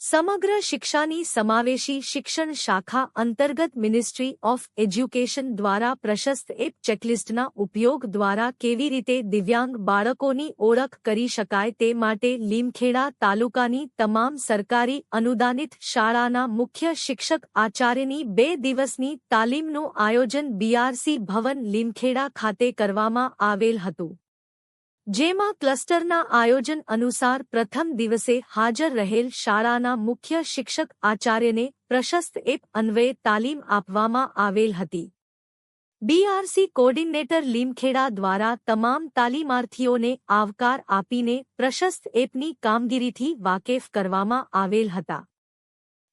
સમગ્ર શિક્ષાની સમાવેશી શિક્ષણ શાખા અંતર્ગત મિનિસ્ટ્રી ઓફ એજ્યુકેશન દ્વારા પ્રશસ્ત એપ ચેકલિસ્ટના ઉપયોગ દ્વારા કેવી રીતે દિવ્યાંગ બાળકોની ઓળખ કરી શકાય તે માટે લીમખેડા તાલુકાની તમામ સરકારી અનુદાનિત શાળાના મુખ્ય શિક્ષક આચાર્યની 2 દિવસની તાલીમનું આયોજન બીઆરસી ભવન લીમખેડા ખાતે કરવામાં આવેલ હતું, જેમાં ક્લસ્ટરના આયોજન અનુસાર પ્રથમ દિવસે હાજર રહેલ શાળાના મુખ્ય શિક્ષક આચાર્યને પ્રશસ્ત એપ અન્વયે તાલીમ આપવામાં આવેલ હતી। બીઆરસી કોર્ડિનેટર લીમખેડા દ્વારા તમામ તાલીમાર્થીઓને આવકાર આપીને પ્રશસ્ત એપની કામગીરીથી વાકેફ કરવામાં આવેલ હતા।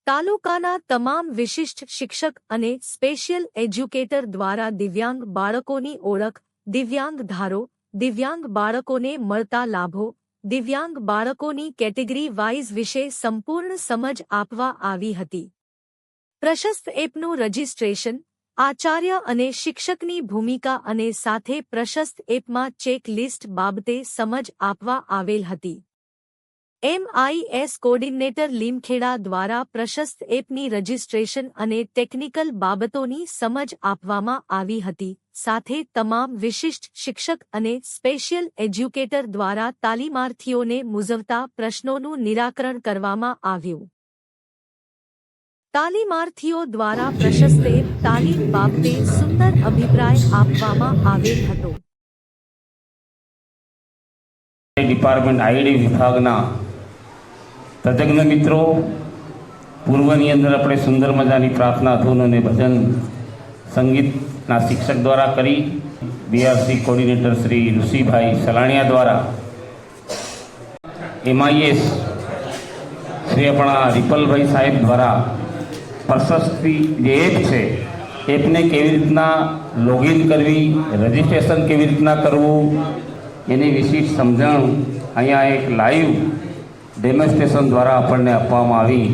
તાલુકાના તમામ વિશિષ્ટ શિક્ષક અને સ્પેશિયલ એજ્યુકેટર દ્વારા દિવ્યાંગ બાળકોની ઓળખ, દિવ્યાંગ ધારો, દિવ્યાંગ બાળકોને મળતા લાભો, દિવ્યાંગ બાળકોની કેટેગરી વાઇઝ વિશે સંપૂર્ણ સમજ આપવા આવી હતી। પ્રશસ્ત એપનું રજિસ્ટ્રેશન, આચાર્ય અને શિક્ષકની ભૂમિકા અને સાથે પ્રશસ્ત એપમાં ચેક લિસ્ટ બાબતે સમજ આપવા આવેલ હતી। MIS કોર્ડિનેટર લીમખેડા દ્વારા પ્રશસ્ત એપની રજિસ્ટ્રેશન અને ટેકનિકલ બાબતોની સમજ આપવામાં આવી હતી। સાથે તમામ વિશિષ્ટ શિક્ષક અને સ્પેશિયલ એજ્યુકેટર દ્વારા તાલીમાર્થીઓને મૂંઝવતા પ્રશ્નોનું નિરાકરણ કરવામાં આવ્યું। તાલીમાર્થીઓ દ્વારા પ્રશસ્ત એપ તાલીમ બાબતે સુંદર અભિપ્રાય આપવામાં આવેલ હતો। ડિપાર્ટમેન્ટ આઈડી વિભાગના તજજ્ઞ મિત્રો, પૂર્વની અંદર આપણે સુંદર મજાની પ્રાર્થના ધૂન અને ભજન સંગીતના શિક્ષક દ્વારા કરી, બીઆરસી કોર્ડિનેટર શ્રી ઋષિભાઈ સલાણિયા દ્વારા MIS શ્રી આપણા રિપલભાઈ સાહેબ દ્વારા પ્રશસ્તિ જે એપ છે એપને કેવી રીતના લોગિન કરવી, રજિસ્ટ્રેશન કેવી રીતના કરવું, એની વિશિષ્ટ સમજણ અહીંયા એક લાઈવ ડેમોન્સ્ટ્રેશન દ્વારા આપણને આપવામાં આવી।